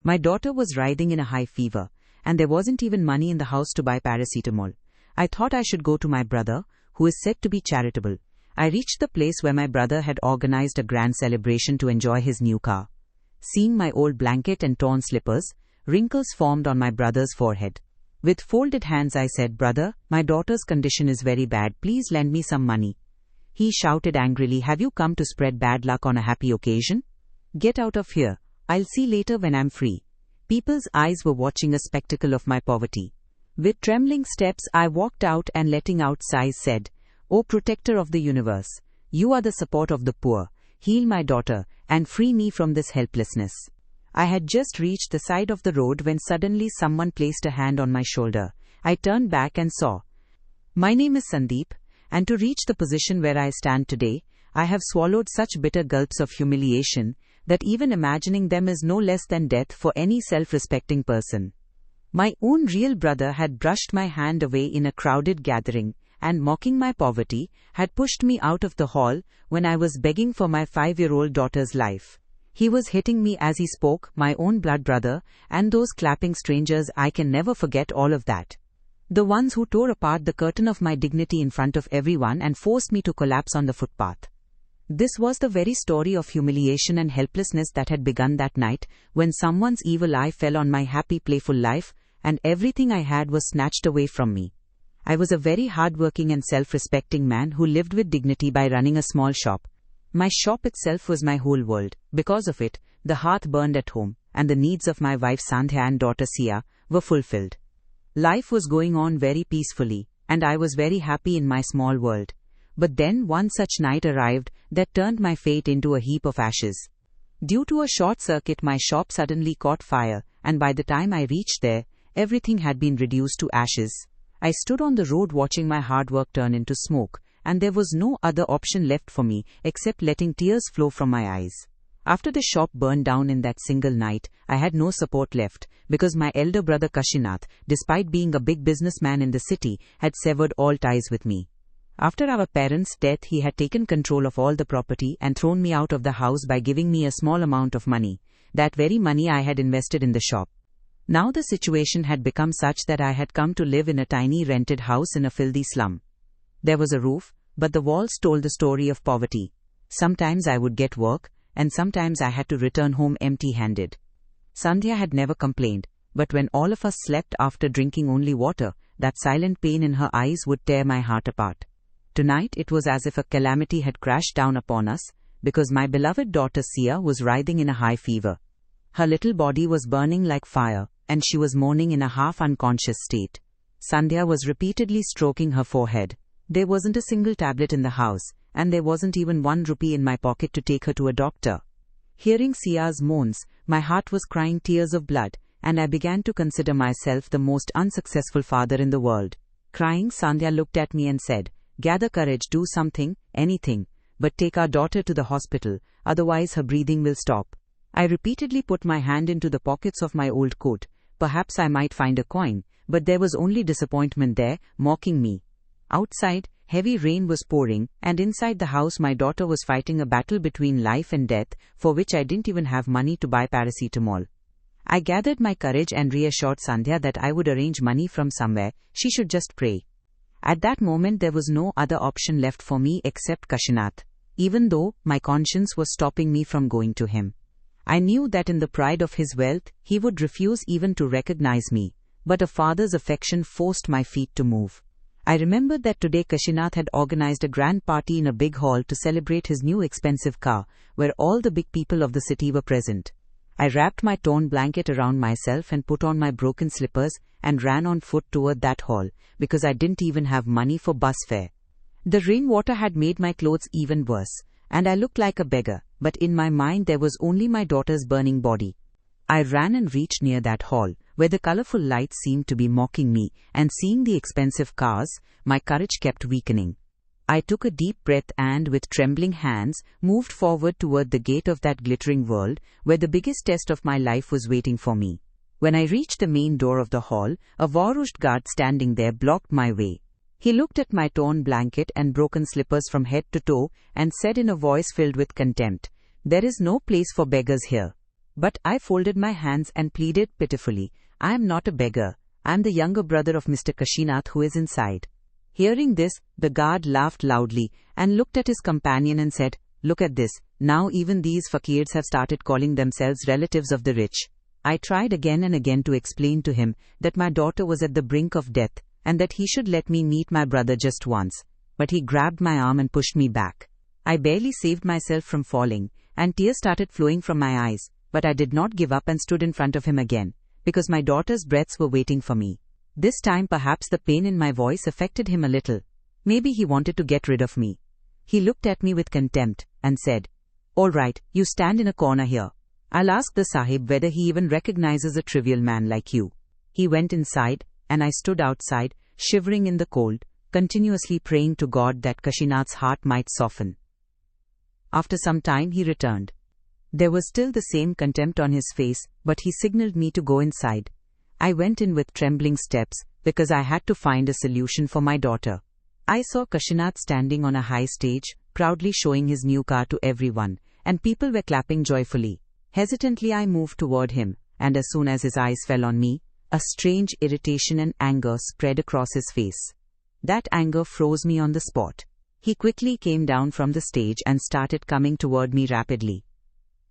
My daughter was writhing in a high fever, and there wasn't even money in the house to buy paracetamol. I thought I should go to my brother, who is said to be charitable. I reached the place where my brother had organized a grand celebration to enjoy his new car. Seeing my old blanket and torn slippers, wrinkles formed on my brother's forehead. With folded hands I said, "Brother, my daughter's condition is very bad, please lend me some money." He shouted angrily, "Have you come to spread bad luck on a happy occasion? Get out of here, I'll see later when I'm free." People's eyes were watching a spectacle of my poverty. With trembling steps I walked out and letting out sighs said, "O protector of the universe, you are the support of the poor, heal my daughter and free me from this helplessness." I had just reached the side of the road when suddenly someone placed a hand on my shoulder. I turned back and saw. My name is Sandeep, and to reach the position where I stand today, I have swallowed such bitter gulps of humiliation that even imagining them is no less than death for any self-respecting person. My own real brother had brushed my hand away in a crowded gathering, and mocking my poverty, had pushed me out of the hall when I was begging for my 5-year-old daughter's life. He was hitting me as he spoke, my own blood brother, and those clapping strangers. I can never forget all of that. The ones who tore apart the curtain of my dignity in front of everyone and forced me to collapse on the footpath. This was the very story of humiliation and helplessness that had begun that night, when someone's evil eye fell on my happy, playful life, and everything I had was snatched away from me. I was a very hard-working and self-respecting man who lived with dignity by running a small shop. My shop itself was my whole world. Because of it, the hearth burned at home, and the needs of my wife Sandhya and daughter Sia were fulfilled. Life was going on very peacefully, and I was very happy in my small world. But then one such night arrived that turned my fate into a heap of ashes. Due to a short circuit, my shop suddenly caught fire, and by the time I reached there, everything had been reduced to ashes. I stood on the road watching my hard work turn into smoke, and there was no other option left for me except letting tears flow from my eyes. After the shop burned down in that single night, I had no support left, because my elder brother Kashinath, despite being a big businessman in the city, had severed all ties with me. After our parents' death, he had taken control of all the property and thrown me out of the house by giving me a small amount of money, that very money I had invested in the shop. Now the situation had become such that I had come to live in a tiny rented house in a filthy slum. There was a roof, but the walls told the story of poverty. Sometimes I would get work, and sometimes I had to return home empty-handed. Sandhya had never complained, but when all of us slept after drinking only water, that silent pain in her eyes would tear my heart apart. Tonight it was as if a calamity had crashed down upon us, because my beloved daughter Sia was writhing in a high fever. Her little body was burning like fire, and she was moaning in a half-unconscious state. Sandhya was repeatedly stroking her forehead. There wasn't a single tablet in the house, and there wasn't even 1 rupee in my pocket to take her to a doctor. Hearing Sia's moans, my heart was crying tears of blood, and I began to consider myself the most unsuccessful father in the world. Crying, Sandhya looked at me and said, "Gather courage, do something, anything, but take our daughter to the hospital, otherwise her breathing will stop." I repeatedly put my hand into the pockets of my old coat. Perhaps I might find a coin, but there was only disappointment there, mocking me. Outside, heavy rain was pouring, and inside the house my daughter was fighting a battle between life and death, for which I didn't even have money to buy paracetamol. I gathered my courage and reassured Sandhya that I would arrange money from somewhere, she should just pray. At that moment there was no other option left for me except Kashinath, even though my conscience was stopping me from going to him. I knew that in the pride of his wealth, he would refuse even to recognize me, but a father's affection forced my feet to move. I remembered that today Kashinath had organized a grand party in a big hall to celebrate his new expensive car, where all the big people of the city were present. I wrapped my torn blanket around myself and put on my broken slippers and ran on foot toward that hall, because I didn't even have money for bus fare. The rainwater had made my clothes even worse, and I looked like a beggar, but in my mind there was only my daughter's burning body. I ran and reached near that hall, where the colorful lights seemed to be mocking me, and seeing the expensive cars, my courage kept weakening. I took a deep breath and, with trembling hands, moved forward toward the gate of that glittering world, where the biggest test of my life was waiting for me. When I reached the main door of the hall, a varushed guard standing there blocked my way. He looked at my torn blanket and broken slippers from head to toe, and said in a voice filled with contempt, "There is no place for beggars here." But I folded my hands and pleaded pitifully, "I am not a beggar. I am the younger brother of Mr. Kashinath who is inside." Hearing this, the guard laughed loudly and looked at his companion and said, "Look at this, now even these fakirs have started calling themselves relatives of the rich." I tried again and again to explain to him that my daughter was at the brink of death and that he should let me meet my brother just once, but he grabbed my arm and pushed me back. I barely saved myself from falling, and tears started flowing from my eyes, but I did not give up and stood in front of him again, because my daughter's breaths were waiting for me. This time perhaps the pain in my voice affected him a little. Maybe he wanted to get rid of me. He looked at me with contempt and said, "All right, you stand in a corner here. I'll ask the Sahib whether he even recognizes a trivial man like you." He went inside, and I stood outside, shivering in the cold, continuously praying to God that Kashinath's heart might soften. After some time he returned. There was still the same contempt on his face, but he signaled me to go inside. I went in with trembling steps, because I had to find a solution for my daughter. I saw Kashinath standing on a high stage, proudly showing his new car to everyone, and people were clapping joyfully. Hesitantly I moved toward him, and as soon as his eyes fell on me, a strange irritation and anger spread across his face. That anger froze me on the spot. He quickly came down from the stage and started coming toward me rapidly.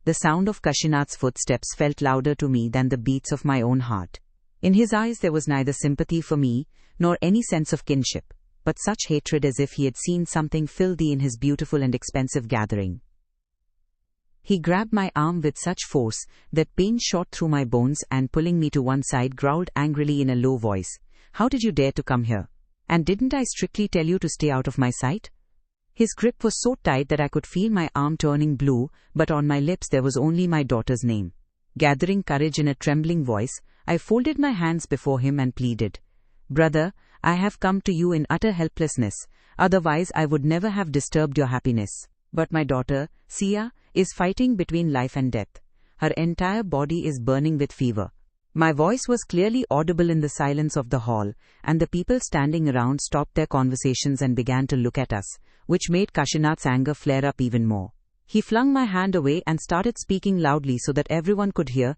The sound of Kashinath's footsteps felt louder to me than the beats of my own heart. In his eyes there was neither sympathy for me, nor any sense of kinship, but such hatred as if he had seen something filthy in his beautiful and expensive gathering. He grabbed my arm with such force that pain shot through my bones and pulling me to one side growled angrily in a low voice, "How did you dare to come here? And didn't I strictly tell you to stay out of my sight?" His grip was so tight that I could feel my arm turning blue, but on my lips there was only my daughter's name. Gathering courage in a trembling voice, I folded my hands before him and pleaded, "Brother, I have come to you in utter helplessness, otherwise I would never have disturbed your happiness. But my daughter, Sia, is fighting between life and death. Her entire body is burning with fever." My voice was clearly audible in the silence of the hall, and the people standing around stopped their conversations and began to look at us, which made Kashinath's anger flare up even more. He flung my hand away and started speaking loudly so that everyone would hear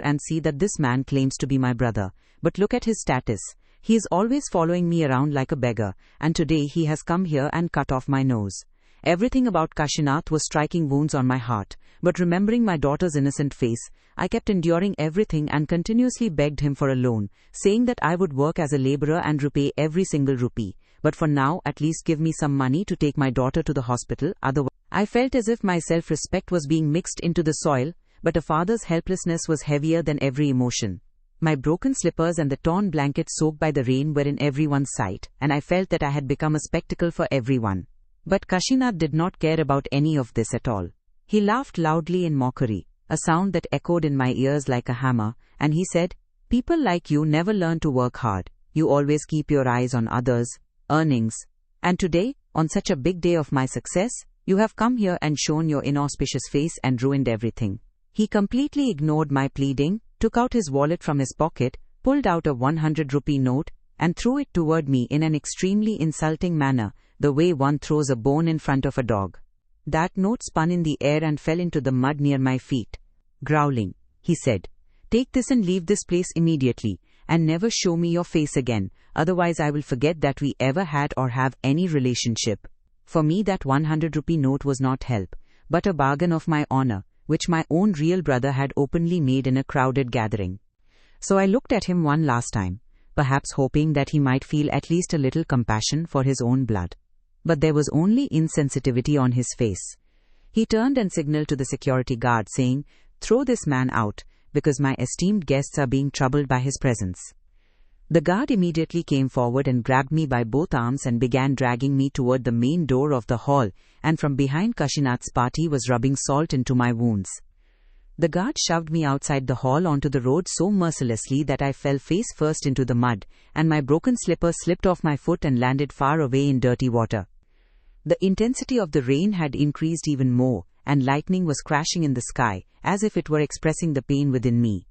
and see that this man claims to be my brother. But look at his status. He is always following me around like a beggar, and today he has come here and cut off my nose. Everything about Kashinath was striking wounds on my heart, but remembering my daughter's innocent face, I kept enduring everything and continuously begged him for a loan, saying that I would work as a laborer and repay every single rupee, but for now at least give me some money to take my daughter to the hospital, otherwise. I felt as if my self-respect was being mixed into the soil, but a father's helplessness was heavier than every emotion. My broken slippers and the torn blanket soaked by the rain were in everyone's sight, and I felt that I had become a spectacle for everyone. But Kashinath did not care about any of this at all. He laughed loudly in mockery, a sound that echoed in my ears like a hammer, and he said, "People like you never learn to work hard. You always keep your eyes on others, earnings. And today, on such a big day of my success, you have come here and shown your inauspicious face and ruined everything." He completely ignored my pleading, took out his wallet from his pocket, pulled out a 100-rupee note, and threw it toward me in an extremely insulting manner, the way one throws a bone in front of a dog. That note spun in the air and fell into the mud near my feet. Growling, he said, "Take this and leave this place immediately, and never show me your face again, otherwise I will forget that we ever had or have any relationship." For me that 100-rupee note was not help, but a bargain of my honor, which my own real brother had openly made in a crowded gathering. So I looked at him one last time, perhaps hoping that he might feel at least a little compassion for his own blood. But there was only insensitivity on his face. He turned and signaled to the security guard saying, "Throw this man out, because my esteemed guests are being troubled by his presence." The guard immediately came forward and grabbed me by both arms and began dragging me toward the main door of the hall, and from behind Kashinath's party was rubbing salt into my wounds. The guard shoved me outside the hall onto the road so mercilessly that I fell face first into the mud, and my broken slipper slipped off my foot and landed far away in dirty water. The intensity of the rain had increased even more, and lightning was crashing in the sky, as if it were expressing the pain within me.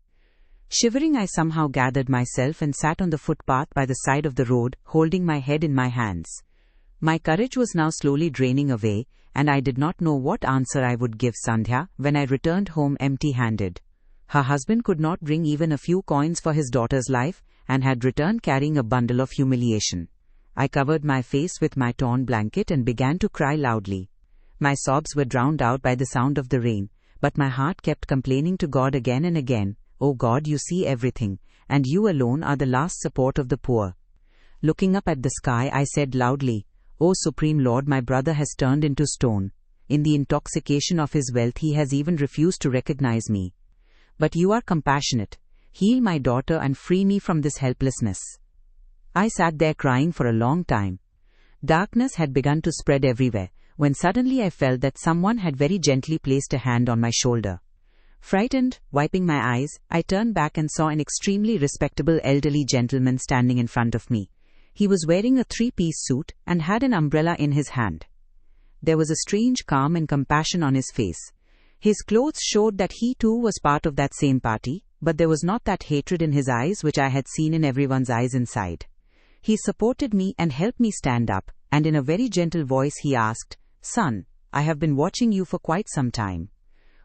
Shivering, I somehow gathered myself and sat on the footpath by the side of the road, holding my head in my hands. My courage was now slowly draining away, and I did not know what answer I would give Sandhya when I returned home empty-handed. Her husband could not bring even a few coins for his daughter's life, and had returned carrying a bundle of humiliation. I covered my face with my torn blanket and began to cry loudly. My sobs were drowned out by the sound of the rain, but my heart kept complaining to God again and again, "Oh God, you see everything, and you alone are the last support of the poor." Looking up at the sky, I said loudly, "O Supreme Lord, my brother has turned into stone. In the intoxication of his wealth he has even refused to recognize me. But you are compassionate. Heal my daughter and free me from this helplessness." I sat there crying for a long time. Darkness had begun to spread everywhere, when suddenly I felt that someone had very gently placed a hand on my shoulder. Frightened, wiping my eyes, I turned back and saw an extremely respectable elderly gentleman standing in front of me. He was wearing a three-piece suit and had an umbrella in his hand. There was a strange calm and compassion on his face. His clothes showed that he too was part of that same party, but there was not that hatred in his eyes which I had seen in everyone's eyes inside. He supported me and helped me stand up, and in a very gentle voice he asked, "Son, I have been watching you for quite some time.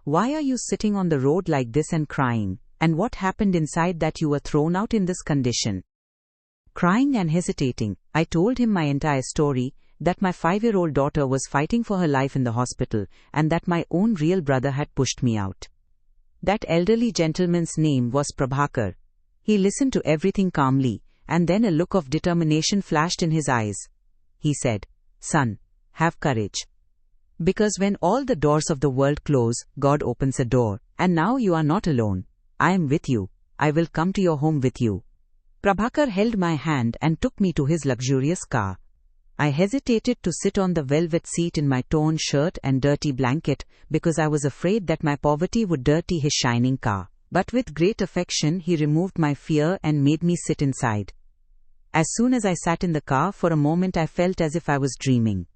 Why are you sitting on the road like this and crying, and what happened inside that you were thrown out in this condition?" Crying and hesitating, I told him my entire story, that my 5-year-old daughter was fighting for her life in the hospital, and that my own real brother had pushed me out. That elderly gentleman's name was Prabhakar. He listened to everything calmly, and then a look of determination flashed in his eyes. He said, "Son, have courage. Because when all the doors of the world close, God opens a door, and now you are not alone. I am with you. I will come to your home with you." Prabhakar held my hand and took me to his luxurious car. I hesitated to sit on the velvet seat in my torn shirt and dirty blanket because I was afraid that my poverty would dirty his shining car. But with great affection he removed my fear and made me sit inside. As soon as I sat in the car, for a moment I felt as if I was dreaming.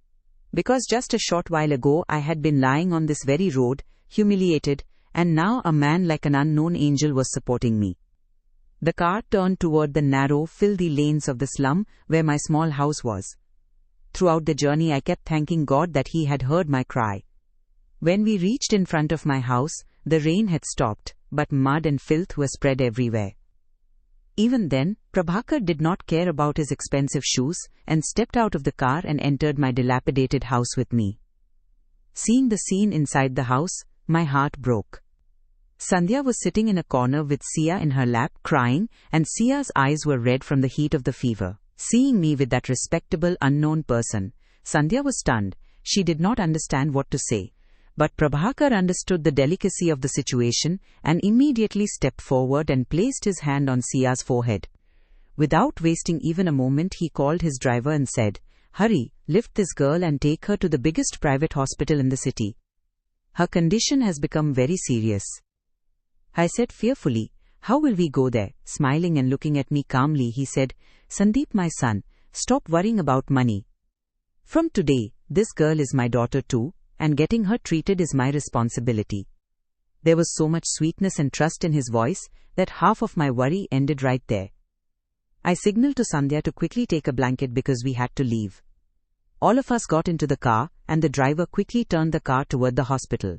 Because just a short while ago I had been lying on this very road, humiliated, and now a man like an unknown angel was supporting me. The car turned toward the narrow, filthy lanes of the slum where my small house was. Throughout the journey I kept thanking God that He had heard my cry. When we reached in front of my house, the rain had stopped, but mud and filth were spread everywhere. Even then, Prabhakar did not care about his expensive shoes and stepped out of the car and entered my dilapidated house with me. Seeing the scene inside the house, my heart broke. Sandhya was sitting in a corner with Sia in her lap, crying, and Sia's eyes were red from the heat of the fever. Seeing me with that respectable unknown person, Sandhya was stunned. She did not understand what to say. But Prabhakar understood the delicacy of the situation and immediately stepped forward and placed his hand on Sia's forehead. Without wasting even a moment, he called his driver and said, "Hurry, lift this girl and take her to the biggest private hospital in the city. Her condition has become very serious." I said fearfully, "How will we go there?" Smiling and looking at me calmly, he said, "Sandeep, my son, stop worrying about money. From today, this girl is my daughter too, and getting her treated is my responsibility." There was so much sweetness and trust in his voice that half of my worry ended right there. I signaled to Sandhya to quickly take a blanket because we had to leave. All of us got into the car, and the driver quickly turned the car toward the hospital.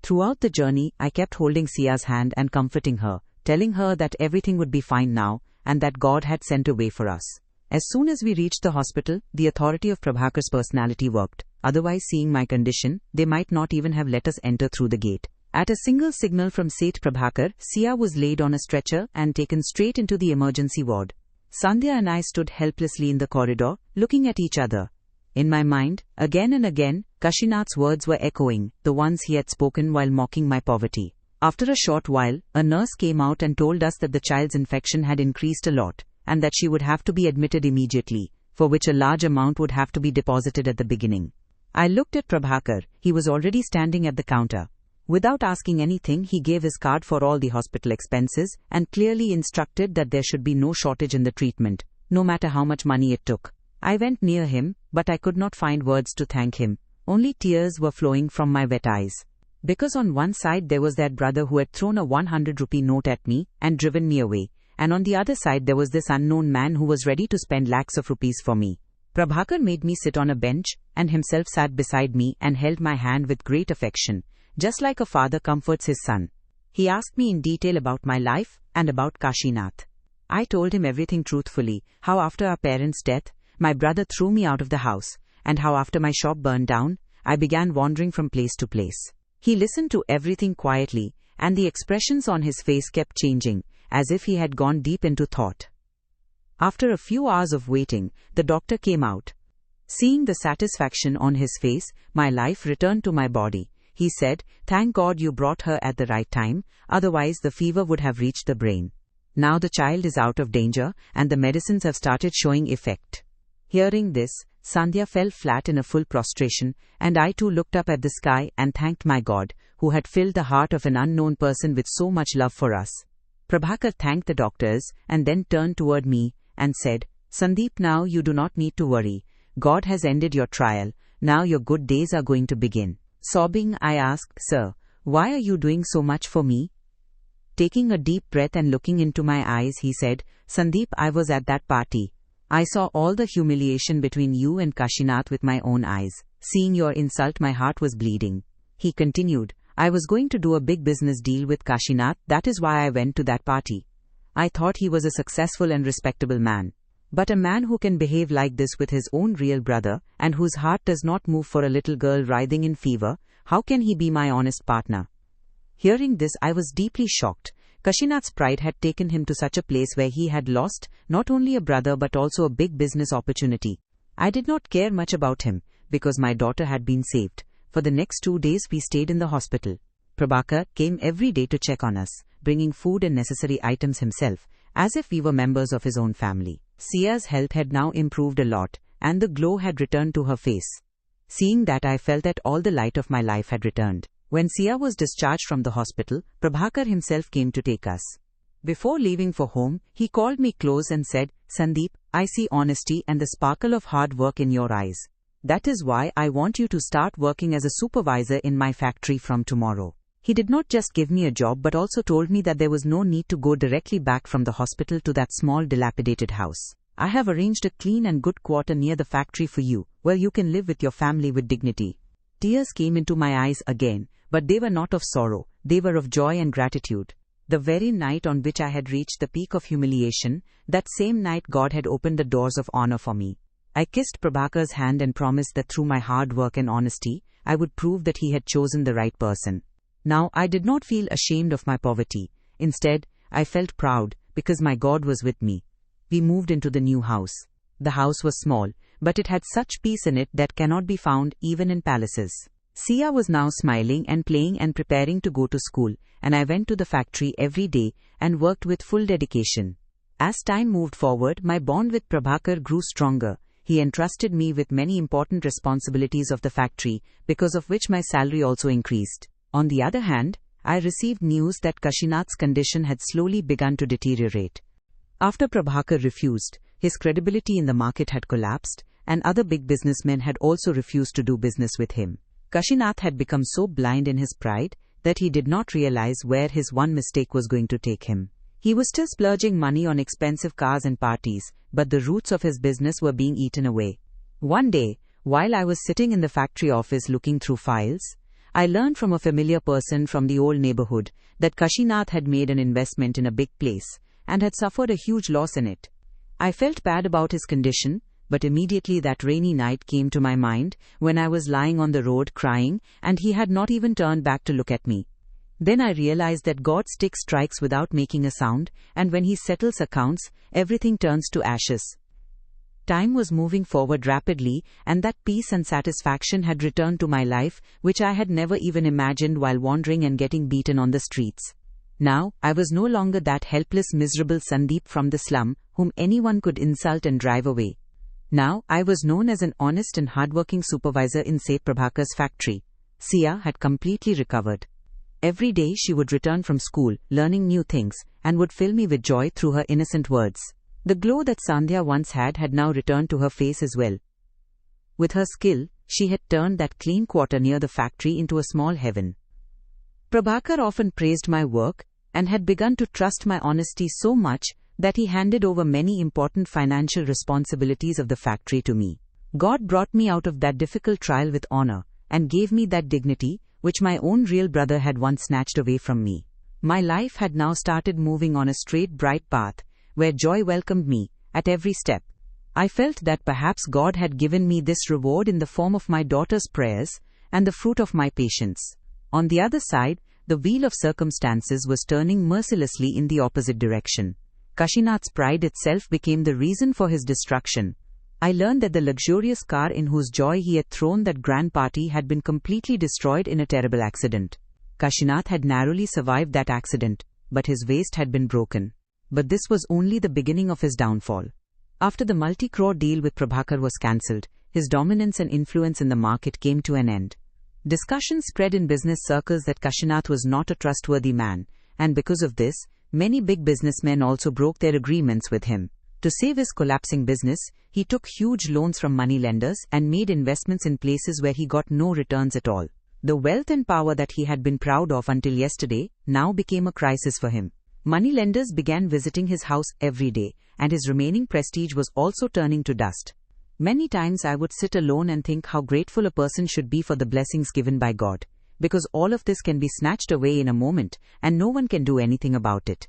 Throughout the journey, I kept holding Sia's hand and comforting her, telling her that everything would be fine now, and that God had sent a way for us. As soon as we reached the hospital, the authority of Prabhakar's personality worked. Otherwise, seeing my condition, they might not even have let us enter through the gate. At a single signal from Seth Prabhakar, Sia was laid on a stretcher and taken straight into the emergency ward. Sandhya and I stood helplessly in the corridor, looking at each other. In my mind, again and again, Kashinath's words were echoing, the ones he had spoken while mocking my poverty. After a short while, a nurse came out and told us that the child's infection had increased a lot, and that she would have to be admitted immediately, for which a large amount would have to be deposited at the beginning. I looked at Prabhakar. He was already standing at the counter. Without asking anything, he gave his card for all the hospital expenses and clearly instructed that there should be no shortage in the treatment, no matter how much money it took. I went near him, but I could not find words to thank him. Only tears were flowing from my wet eyes. Because on one side there was that brother who had thrown a 100-rupee note at me and driven me away, and on the other side there was this unknown man who was ready to spend lakhs of rupees for me. Prabhakar made me sit on a bench and himself sat beside me and held my hand with great affection, just like a father comforts his son. He asked me in detail about my life and about Kashinath. I told him everything truthfully, how after our parents' death, my brother threw me out of the house, and how after my shop burned down, I began wandering from place to place. He listened to everything quietly, and the expressions on his face kept changing, as if he had gone deep into thought. After a few hours of waiting, the doctor came out. Seeing the satisfaction on his face, my life returned to my body. He said, "Thank God you brought her at the right time, otherwise the fever would have reached the brain. Now the child is out of danger, and the medicines have started showing effect." Hearing this, Sandhya fell flat in a full prostration, and I too looked up at the sky and thanked my God, who had filled the heart of an unknown person with so much love for us. Prabhakar thanked the doctors and then turned toward me and said, "Sandeep, now you do not need to worry. God has ended your trial. Now your good days are going to begin." Sobbing, I asked, "Sir, why are you doing so much for me?" Taking a deep breath and looking into my eyes, he said, "Sandeep, I was at that party. I saw all the humiliation between you and Kashinath with my own eyes. Seeing your insult, my heart was bleeding." He continued, "I was going to do a big business deal with Kashinath, that is why I went to that party. I thought he was a successful and respectable man. But a man who can behave like this with his own real brother, and whose heart does not move for a little girl writhing in fever, how can he be my honest partner?" Hearing this, I was deeply shocked. Kashinath's pride had taken him to such a place where he had lost not only a brother but also a big business opportunity. I did not care much about him, because my daughter had been saved. For the next 2 days we stayed in the hospital. Prabhakar came every day to check on us, bringing food and necessary items himself, as if we were members of his own family. Sia's health had now improved a lot, and the glow had returned to her face. Seeing that, I felt that all the light of my life had returned. When Sia was discharged from the hospital, Prabhakar himself came to take us. Before leaving for home, he called me close and said, "Sandeep, I see honesty and the sparkle of hard work in your eyes. That is why I want you to start working as a supervisor in my factory from tomorrow." He did not just give me a job but also told me that there was no need to go directly back from the hospital to that small dilapidated house. "I have arranged a clean and good quarter near the factory for you, where you can live with your family with dignity." Tears came into my eyes again, but they were not of sorrow, they were of joy and gratitude. The very night on which I had reached the peak of humiliation, that same night God had opened the doors of honor for me. I kissed Prabhakar's hand and promised that through my hard work and honesty, I would prove that he had chosen the right person. Now, I did not feel ashamed of my poverty. Instead, I felt proud, because my God was with me. We moved into the new house. The house was small, but it had such peace in it that cannot be found even in palaces. Sia was now smiling and playing and preparing to go to school, and I went to the factory every day and worked with full dedication. As time moved forward, my bond with Prabhakar grew stronger. He entrusted me with many important responsibilities of the factory, because of which my salary also increased. On the other hand, I received news that Kashinath's condition had slowly begun to deteriorate. After Prabhakar refused, his credibility in the market had collapsed, and other big businessmen had also refused to do business with him. Kashinath had become so blind in his pride that he did not realize where his one mistake was going to take him. He was still splurging money on expensive cars and parties, but the roots of his business were being eaten away. One day, while I was sitting in the factory office looking through files, I learned from a familiar person from the old neighborhood that Kashinath had made an investment in a big place and had suffered a huge loss in it. I felt bad about his condition, but immediately that rainy night came to my mind when I was lying on the road crying and he had not even turned back to look at me. Then I realized that God's stick strikes without making a sound, and when he settles accounts, everything turns to ashes. Time was moving forward rapidly, and that peace and satisfaction had returned to my life, which I had never even imagined while wandering and getting beaten on the streets. Now, I was no longer that helpless, miserable Sandeep from the slum, whom anyone could insult and drive away. Now, I was known as an honest and hardworking supervisor in Prabhakar's factory. Sia had completely recovered. Every day she would return from school, learning new things, and would fill me with joy through her innocent words. The glow that Sandhya once had now returned to her face as well. With her skill, she had turned that clean quarter near the factory into a small heaven. Prabhakar often praised my work, and had begun to trust my honesty so much that he handed over many important financial responsibilities of the factory to me. God brought me out of that difficult trial with honor, and gave me that dignity, which my own real brother had once snatched away from me. My life had now started moving on a straight, bright path, where joy welcomed me at every step. I felt that perhaps God had given me this reward in the form of my daughter's prayers and the fruit of my patience. On the other side, the wheel of circumstances was turning mercilessly in the opposite direction. Kashinath's pride itself became the reason for his destruction. I learned that the luxurious car in whose joy he had thrown that grand party had been completely destroyed in a terrible accident. Kashinath had narrowly survived that accident, but his waist had been broken. But this was only the beginning of his downfall. After the multi-crore deal with Prabhakar was cancelled, his dominance and influence in the market came to an end. Discussions spread in business circles that Kashinath was not a trustworthy man, and because of this, many big businessmen also broke their agreements with him. To save his collapsing business, he took huge loans from moneylenders and made investments in places where he got no returns at all. The wealth and power that he had been proud of until yesterday now became a crisis for him. Moneylenders began visiting his house every day, and his remaining prestige was also turning to dust. Many times I would sit alone and think how grateful a person should be for the blessings given by God, because all of this can be snatched away in a moment, and no one can do anything about it.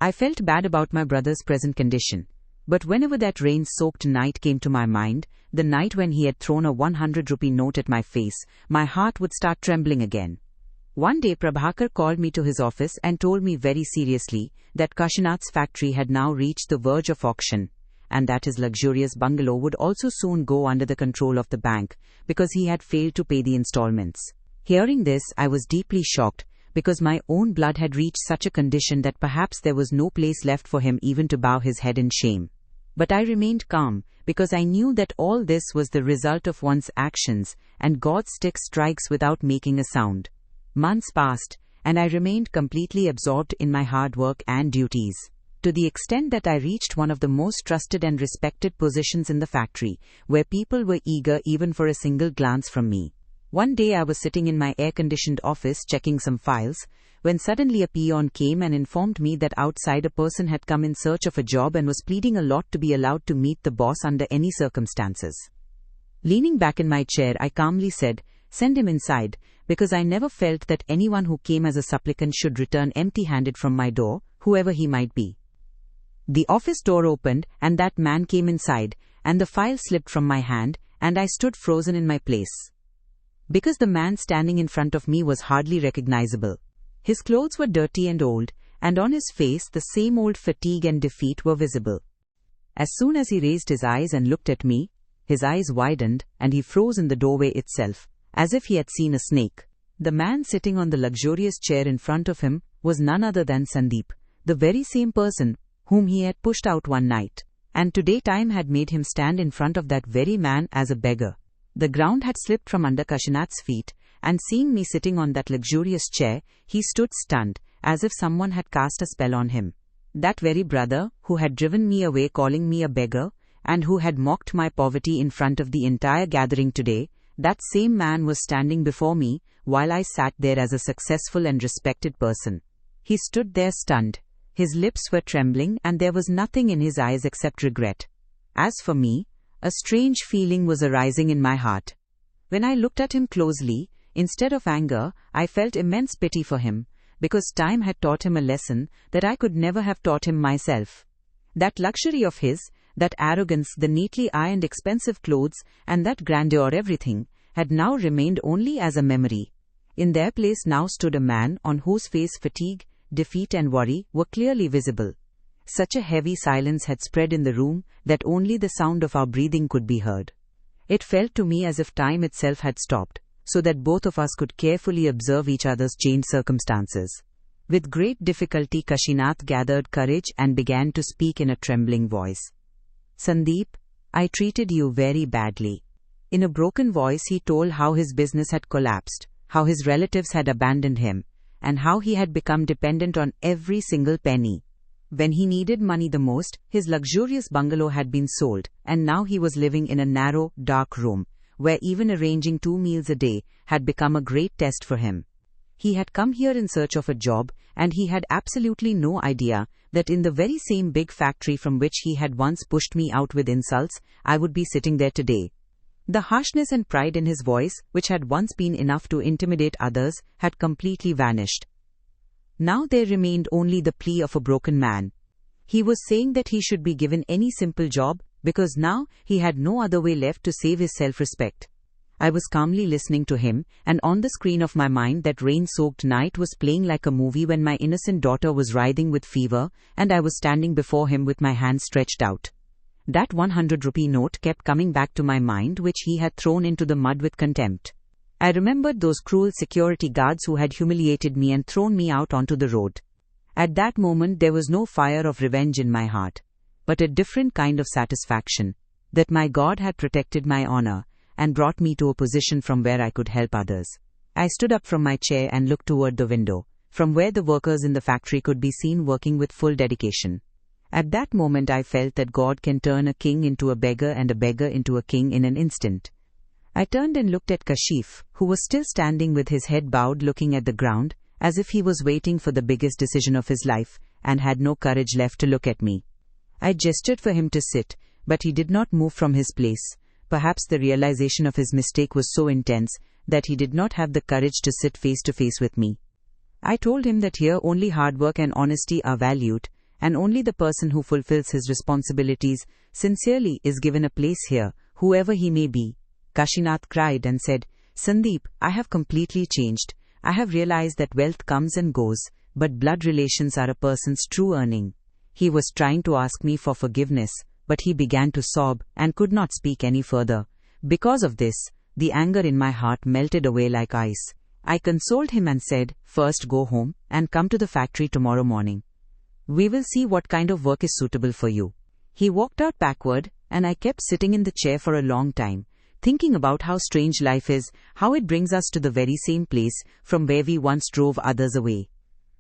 I felt bad about my brother's present condition. But whenever that rain-soaked night came to my mind, the night when he had thrown a 100-rupee note at my face, my heart would start trembling again. One day Prabhakar called me to his office and told me very seriously that Kashinath's factory had now reached the verge of auction, and that his luxurious bungalow would also soon go under the control of the bank because he had failed to pay the installments. Hearing this, I was deeply shocked, because my own blood had reached such a condition that perhaps there was no place left for him even to bow his head in shame. But I remained calm, because I knew that all this was the result of one's actions, and God's stick strikes without making a sound. Months passed, and I remained completely absorbed in my hard work and duties, to the extent that I reached one of the most trusted and respected positions in the factory, where people were eager even for a single glance from me. One day I was sitting in my air-conditioned office checking some files, when suddenly a peon came and informed me that outside a person had come in search of a job and was pleading a lot to be allowed to meet the boss under any circumstances. Leaning back in my chair, I calmly said, "Send him inside," because I never felt that anyone who came as a supplicant should return empty-handed from my door, whoever he might be. The office door opened, and that man came inside, and the file slipped from my hand, and I stood frozen in my place. Because the man standing in front of me was hardly recognizable. His clothes were dirty and old, and on his face the same old fatigue and defeat were visible. As soon as he raised his eyes and looked at me, his eyes widened, and he froze in the doorway itself, as if he had seen a snake. The man sitting on the luxurious chair in front of him was none other than Sandeep, the very same person whom he had pushed out one night. And today time had made him stand in front of that very man as a beggar. The ground had slipped from under Kashinath's feet, and seeing me sitting on that luxurious chair, he stood stunned, as if someone had cast a spell on him. That very brother, who had driven me away calling me a beggar, and who had mocked my poverty in front of the entire gathering today, that same man was standing before me, while I sat there as a successful and respected person. He stood there stunned. His lips were trembling, and there was nothing in his eyes except regret. As for me, a strange feeling was arising in my heart. When I looked at him closely, instead of anger, I felt immense pity for him, because time had taught him a lesson that I could never have taught him myself. That luxury of his, that arrogance, the neatly ironed expensive clothes, and that grandeur, everything, had now remained only as a memory. In their place now stood a man on whose face fatigue, defeat and worry were clearly visible. Such a heavy silence had spread in the room that only the sound of our breathing could be heard. It felt to me as if time itself had stopped, so that both of us could carefully observe each other's changed circumstances. With great difficulty, Kashinath gathered courage and began to speak in a trembling voice. "Sandeep, I treated you very badly." In a broken voice he told how his business had collapsed, how his relatives had abandoned him, and how he had become dependent on every single penny. When he needed money the most, his luxurious bungalow had been sold, and now he was living in a narrow, dark room, where even arranging 2 meals a day had become a great test for him. He had come here in search of a job, and he had absolutely no idea that in the very same big factory from which he had once pushed me out with insults, I would be sitting there today. The harshness and pride in his voice, which had once been enough to intimidate others, had completely vanished. Now there remained only the plea of a broken man. He was saying that he should be given any simple job, because now he had no other way left to save his self-respect. I was calmly listening to him, and on the screen of my mind that rain-soaked night was playing like a movie when my innocent daughter was writhing with fever, and I was standing before him with my hands stretched out. That 100-rupee note kept coming back to my mind, which he had thrown into the mud with contempt. I remembered those cruel security guards who had humiliated me and thrown me out onto the road. At that moment there was no fire of revenge in my heart, but a different kind of satisfaction, that my God had protected my honor, and brought me to a position from where I could help others. I stood up from my chair and looked toward the window, from where the workers in the factory could be seen working with full dedication. At that moment I felt that God can turn a king into a beggar and a beggar into a king in an instant. I turned and looked at Kashif, who was still standing with his head bowed looking at the ground, as if he was waiting for the biggest decision of his life, and had no courage left to look at me. I gestured for him to sit, but he did not move from his place. Perhaps the realization of his mistake was so intense that he did not have the courage to sit face to face with me. I told him that here only hard work and honesty are valued, and only the person who fulfills his responsibilities sincerely is given a place here, whoever he may be. Kashinath cried and said, "Sandeep, I have completely changed. I have realized that wealth comes and goes, but blood relations are a person's true earning." He was trying to ask me for forgiveness, but he began to sob and could not speak any further. Because of this, the anger in my heart melted away like ice. I consoled him and said, "First go home and come to the factory tomorrow morning. We will see what kind of work is suitable for you." He walked out backward, and I kept sitting in the chair for a long time, thinking about how strange life is, how it brings us to the very same place from where we once drove others away.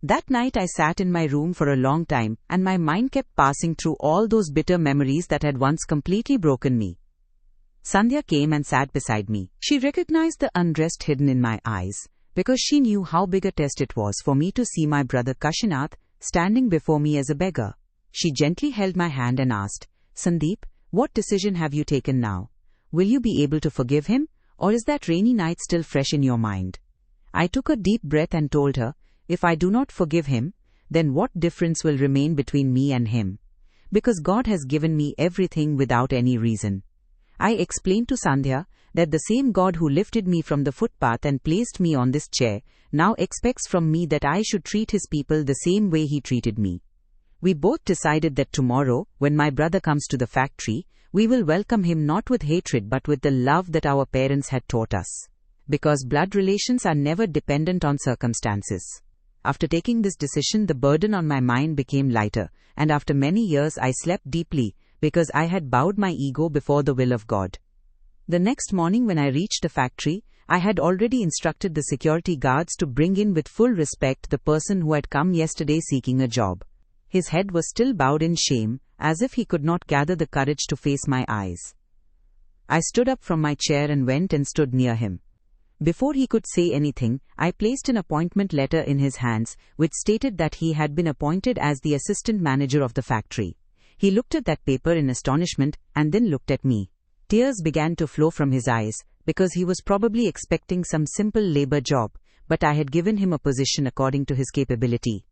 That night I sat in my room for a long time, and my mind kept passing through all those bitter memories that had once completely broken me. Sandhya came and sat beside me. She recognized the unrest hidden in my eyes, because she knew how big a test it was for me to see my brother Kashinath standing before me as a beggar. She gently held my hand and asked, "Sandeep, what decision have you taken now? Will you be able to forgive him, or is that rainy night still fresh in your mind?" I took a deep breath and told her, "If I do not forgive him, then what difference will remain between me and him? Because God has given me everything without any reason." I explained to Sandhya that the same God who lifted me from the footpath and placed me on this chair now expects from me that I should treat his people the same way he treated me. We both decided that tomorrow, when my brother comes to the factory, we will welcome him not with hatred but with the love that our parents had taught us. Because blood relations are never dependent on circumstances. After taking this decision, the burden on my mind became lighter, and after many years I slept deeply, because I had bowed my ego before the will of God. The next morning when I reached the factory, I had already instructed the security guards to bring in with full respect the person who had come yesterday seeking a job. His head was still bowed in shame, as if he could not gather the courage to face my eyes. I stood up from my chair and went and stood near him. Before he could say anything, I placed an appointment letter in his hands, which stated that he had been appointed as the assistant manager of the factory. He looked at that paper in astonishment and then looked at me. Tears began to flow from his eyes, because he was probably expecting some simple labor job, but I had given him a position according to his capability.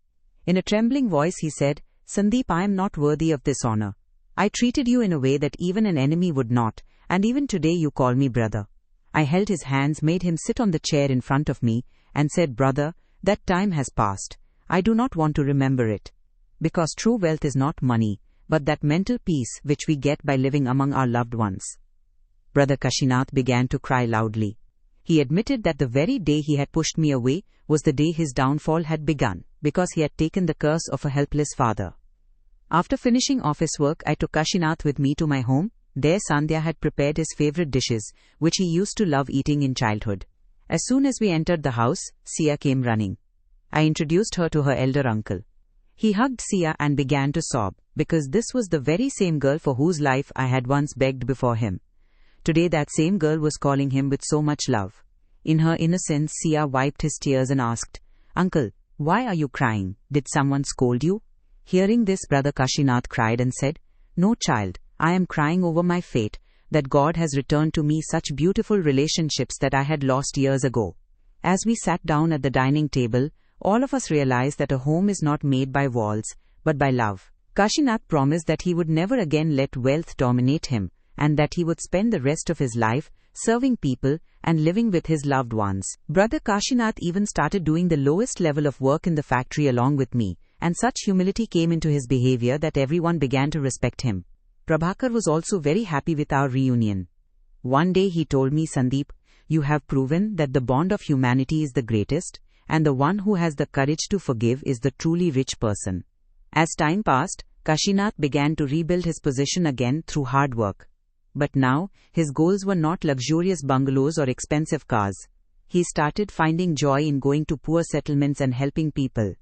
In a trembling voice he said, "Sandeep, I am not worthy of this honor. I treated you in a way that even an enemy would not, and even today you call me brother." I held his hands, made him sit on the chair in front of me, and said, "Brother, that time has passed. I do not want to remember it. Because true wealth is not money, but that mental peace which we get by living among our loved ones." Brother Kashinath began to cry loudly. He admitted that the very day he had pushed me away was the day his downfall had begun, because he had taken the curse of a helpless father. After finishing office work, I took Kashinath with me to my home. There Sandhya had prepared his favorite dishes, which he used to love eating in childhood. As soon as we entered the house, Sia came running. I introduced her to her elder uncle. He hugged Sia and began to sob, because this was the very same girl for whose life I had once begged before him. Today that same girl was calling him with so much love. In her innocence, Sia wiped his tears and asked, "Uncle, why are you crying? Did someone scold you?" Hearing this, Brother Kashinath cried and said, "No, child, I am crying over my fate, that God has returned to me such beautiful relationships that I had lost years ago. As we sat down at the dining table, all of us realized that a home is not made by walls, but by love. Kashinath promised that he would never again let wealth dominate him, and that he would spend the rest of his life serving people and living with his loved ones. Brother Kashinath even started doing the lowest level of work in the factory along with me, and such humility came into his behavior that everyone began to respect him. Prabhakar was also very happy with our reunion. One day he told me, "Sandeep, you have proven that the bond of humanity is the greatest, and the one who has the courage to forgive is the truly rich person." As time passed, Kashinath began to rebuild his position again through hard work. But now, his goals were not luxurious bungalows or expensive cars. He started finding joy in going to poor settlements and helping people.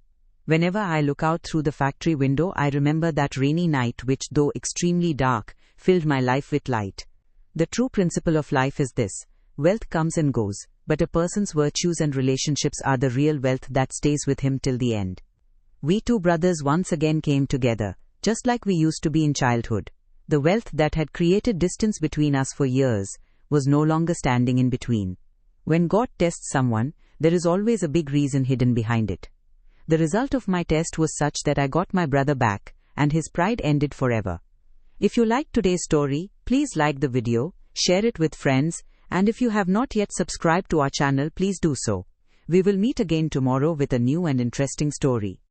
Whenever I look out through the factory window, I remember that rainy night which, though extremely dark, filled my life with light. The true principle of life is this: wealth comes and goes, but a person's virtues and relationships are the real wealth that stays with him till the end. We two brothers once again came together, just like we used to be in childhood. The wealth that had created distance between us for years was no longer standing in between. When God tests someone, there is always a big reason hidden behind it. The result of my test was such that I got my brother back, and his pride ended forever. If you liked today's story, please like the video, share it with friends, and if you have not yet subscribed to our channel, please do so. We will meet again tomorrow with a new and interesting story.